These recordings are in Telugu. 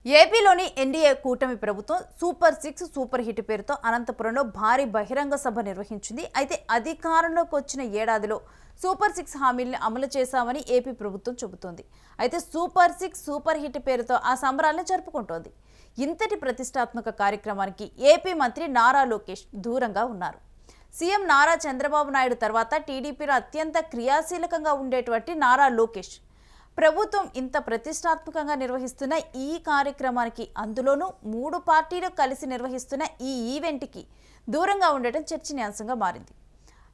ఏపీలోని ఎన్డీఏ కూటమి ప్రభుత్వం సూపర్ 6 సూపర్ హిట్ పేరుతో అనంతపురంలో భారీ బహిరంగ సభ నిర్వహించింది. అయితే అధికారంలోకి వచ్చిన ఏడాదిలో సూపర్ 6 హామీలను అమలు చేశామని ఏపీ ప్రభుత్వం చెబుతోంది. అయితే సూపర్ 6 సూపర్ హిట్ పేరుతో ఆ సంబరాలను జరుపుకుంటోంది. ఇంతటి ప్రతిష్టాత్మక కార్యక్రమానికి ఏపీ మంత్రి నారా లోకేష్ దూరంగా ఉన్నారు. సీఎం నారా చంద్రబాబు నాయుడు తర్వాత టీడీపీలో అత్యంత క్రియాశీలకంగా ఉండేటువంటి నారా లోకేష్ ప్రభుత్వం ఇంత ప్రతిష్టాత్మకంగా నిర్వహిస్తున్న ఈ కార్యక్రమానికి, అందులోనూ 3 పార్టీలు కలిసి నిర్వహిస్తున్న ఈ ఈవెంట్కి దూరంగా ఉండటం చర్చనీయాంశంగా మారింది.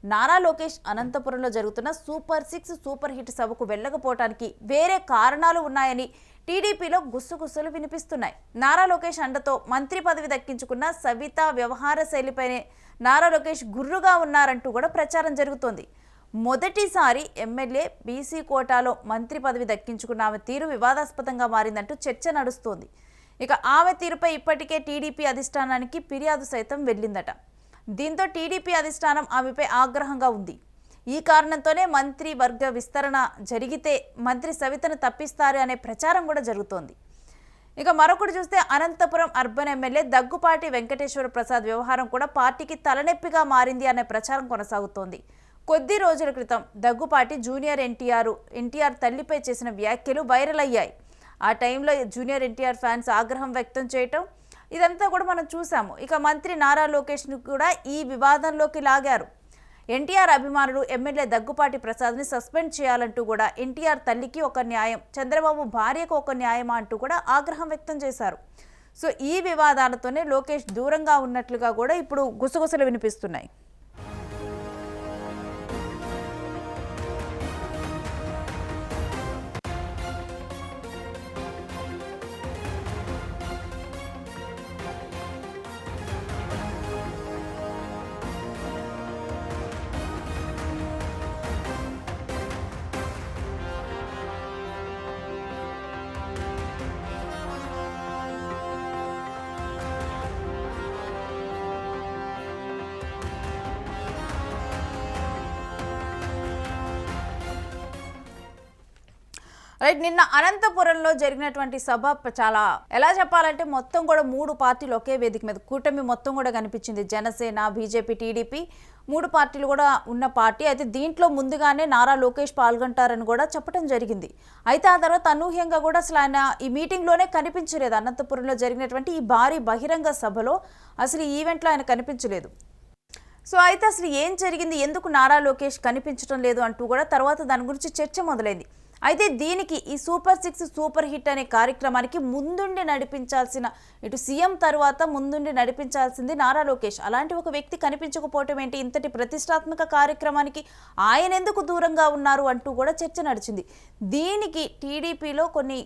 నారా లోకేష్ అనంతపురంలో జరుగుతున్న సూపర్ 6 సూపర్ హిట్ సభకు వెళ్ళకపోవటానికి వేరే కారణాలు ఉన్నాయని టీడీపీలో గుసగుసలు వినిపిస్తున్నాయి. నారా లోకేష్ అండతో మంత్రి పదవి దక్కించుకున్న సవిత వ్యవహార శైలిపైనే నారా లోకేష్ గుర్రుగా ఉన్నారంటూ కూడా ప్రచారం జరుగుతోంది. మొదటిసారి ఎమ్మెల్యే బీసీ కోటాలో మంత్రి పదవి దక్కించుకున్న ఆమె తీరు వివాదాస్పదంగా మారిందంటూ చర్చ నడుస్తోంది. ఇక ఆమె తీరుపై ఇప్పటికే టీడీపీ అధిష్టానానికి ఫిర్యాదు సైతం వెళ్ళిందట. దీంతో టీడీపీ అధిష్టానం ఆమెపై ఆగ్రహంగా ఉంది. ఈ కారణంతోనే మంత్రి వర్గ విస్తరణ జరిగితే మంత్రి సవితను తప్పిస్తారు అనే ప్రచారం కూడా జరుగుతోంది. ఇక మరొకటి చూస్తే అనంతపురం అర్బన్ ఎమ్మెల్యే దగ్గుపాటి వెంకటేశ్వర ప్రసాద్ వ్యవహారం కూడా పార్టీకి తలనొప్పిగా మారింది అనే ప్రచారం కొనసాగుతోంది. కొద్ది రోజుల క్రితం దగ్గుపాటి జూనియర్ ఎన్టీఆర్ తల్లిపై చేసిన వ్యాఖ్యలు వైరల్ అయ్యాయి. ఆ టైంలో జూనియర్ ఎన్టీఆర్ ఫ్యాన్స్ ఆగ్రహం వ్యక్తం చేయటం ఇదంతా కూడా మనం చూసాము. ఇక మంత్రి నారా లోకేష్ను కూడా ఈ వివాదంలోకి లాగారు. ఎన్టీఆర్ అభిమానులు ఎమ్మెల్యే దగ్గుపాటి ప్రసాద్ని సస్పెండ్ చేయాలంటూ కూడా ఎన్టీఆర్ తల్లికి ఒక న్యాయం, చంద్రబాబు భార్యకు ఒక న్యాయమా అంటూ కూడా ఆగ్రహం వ్యక్తం చేశారు. సో ఈ వివాదాలతోనే లోకేష్ దూరంగా ఉన్నట్లుగా కూడా ఇప్పుడు గుసగుసలు వినిపిస్తున్నాయి. రైట్, నిన్న అనంతపురంలో జరిగినటువంటి సభ చాలా ఎలా చెప్పాలంటే మొత్తం కూడా 3 పార్టీలు ఒకే వేదిక మీద, కూటమి మొత్తం కూడా కనిపించింది. జనసేన, బీజేపీ, టీడీపీ 3 పార్టీలు కూడా ఉన్న పార్టీ. అయితే దీంట్లో ముందుగానే నారా లోకేష్ పాల్గొంటారని కూడా చెప్పడం జరిగింది. అయితే ఆ తర్వాత అనూహ్యంగా కూడా అసలు ఆయన ఈ మీటింగ్లోనే కనిపించలేదు. అనంతపురంలో జరిగినటువంటి ఈ భారీ బహిరంగ సభలో అసలు ఈ ఈవెంట్లో ఆయన కనిపించలేదు. సో అయితే అసలు ఏం జరిగింది, ఎందుకు నారా లోకేష్ కనిపించడం లేదు అంటూ కూడా తర్వాత దాని గురించి చర్చ మొదలైంది. అయితే దీనికి ఈ సూపర్ 6 సూపర్ హిట్ అనే కార్యక్రమానికి ముందుండి నడిపించాల్సిన, ఇటు సీఎం తర్వాత ముందుండి నడిపించాల్సింది నారా లోకేష్. అలాంటి ఒక వ్యక్తి కనిపించకపోవటం ఏంటి, ఇంతటి ప్రతిష్టాత్మక కార్యక్రమానికి ఆయన ఎందుకు దూరంగా ఉన్నారు అంటూ కూడా చర్చ నడిచింది. దీనికి టీడీపీలో కొన్ని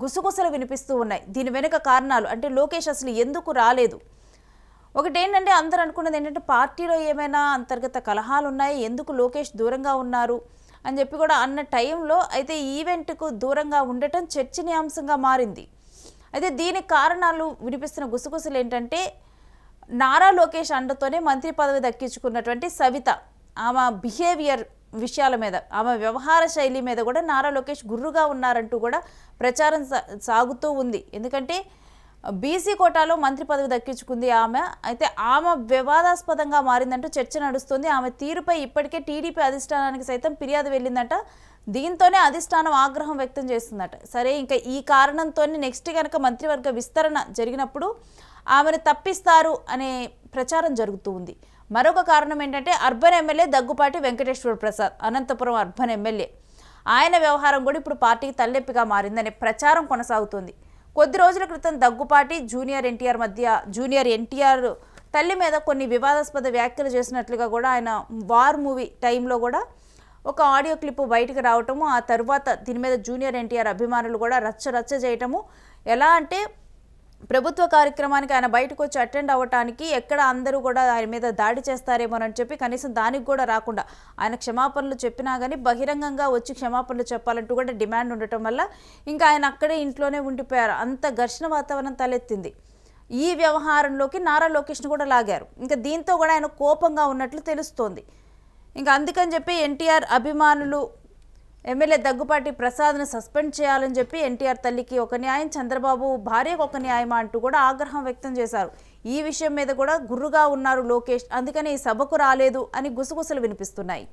గుసగుసలు వినిపిస్తూ ఉన్నాయి. దీని వెనుక కారణాలు అంటే లోకేష్ అసలు ఎందుకు రాలేదు. ఒకటేంటంటే అందరూ అనుకున్నది ఏంటంటే పార్టీలో ఏమైనా అంతర్గత కలహాలు ఉన్నాయి, ఎందుకు లోకేష్ దూరంగా ఉన్నారు అని చెప్పి కూడా అన్న టైంలో అయితే ఈవెంట్కు దూరంగా ఉండటం చర్చనీయాంశంగా మారింది. అయితే దీనికి కారణాలు వినిపిస్తున్న గుసగుసలు ఏంటంటే నారా లోకేష్ అండతోనే మంత్రి పదవి దక్కించుకున్నటువంటి సవిత, ఆమె బిహేవియర్ విషయాల మీద, ఆమె వ్యవహార శైలి మీద కూడా నారా లోకేష్ గుర్రుగా ఉన్నారంటూ కూడా ప్రచారం సాగుతూ ఉంది. ఎందుకంటే బీసీ కోటాలో మంత్రి పదవి దక్కించుకుంది ఆమె. అయితే ఆమె వివాదాస్పదంగా మారిందంటూ చర్చ నడుస్తుంది. ఆమె తీరుపై ఇప్పటికే టీడీపీ అధిష్టానానికి సైతం ఫిర్యాదు వెళ్ళిందట. దీంతోనే అధిష్టానం ఆగ్రహం వ్యక్తం చేస్తుందట. సరే, ఇంకా ఈ కారణంతోనే నెక్స్ట్ కనుక మంత్రివర్గ విస్తరణ జరిగినప్పుడు ఆమెను తప్పిస్తారు అనే ప్రచారం జరుగుతూ ఉంది. మరొక కారణం ఏంటంటే urban MLA Daggubati Venkateswara Prasad, Anantapur urban MLA, ఆయన వ్యవహారం కూడా ఇప్పుడు పార్టీకి తలనొప్పిగా మారిందనే ప్రచారం కొనసాగుతుంది. కొద్ది రోజుల క్రితం దగ్గుపాటి జూనియర్ ఎన్టీఆర్ తల్లి మీద కొన్ని వివాదాస్పద వ్యాఖ్యలు చేసినట్లుగా కూడా ఆయన వార్ మూవీ టైంలో కూడా ఒక ఆడియో క్లిప్ బయటకు రావటము, ఆ తర్వాత దీని మీద జూనియర్ ఎన్టీఆర్ అభిమానులు కూడా రచ్చ చేయటము. ఎలా అంటే ప్రభుత్వ కార్యక్రమానికి ఆయన బయటకు వచ్చి అటెండ్ అవ్వటానికి ఎక్కడ అందరూ కూడా ఆయన మీద దాడి చేస్తారేమోనని చెప్పి కనీసం దానికి కూడా రాకుండా ఆయన క్షమాపణలు చెప్పినా కానీ బహిరంగంగా వచ్చి క్షమాపణలు చెప్పాలంటూ కూడా డిమాండ్ ఉండటం వల్ల ఇంకా ఆయన అక్కడే ఇంట్లోనే ఉండిపోయారు. అంత ఘర్షణ వాతావరణం తలెత్తింది. ఈ వ్యవహారంలోకి నారా లోకేష్ను కూడా లాగారు. ఇంకా దీంతో కూడా ఆయన కోపంగా ఉన్నట్లు తెలుస్తోంది. ఇంకా అందుకని చెప్పి ఎన్టీఆర్ అభిమానులు ఎమ్మెల్యే దగ్గుపాటి ప్రసాద్ను సస్పెండ్ చేయాలని చెప్పి ఎన్టీఆర్ తల్లికి ఒక న్యాయం, చంద్రబాబు భార్యకు ఒక న్యాయం అంటూ కూడా ఆగ్రహం వ్యక్తం చేశారు. ఈ విషయం మీద కూడా గుర్రుగా ఉన్నారు లోకేష్, అందుకని ఈ సభకు రాలేదు అని గుసగుసలు వినిపిస్తున్నాయి.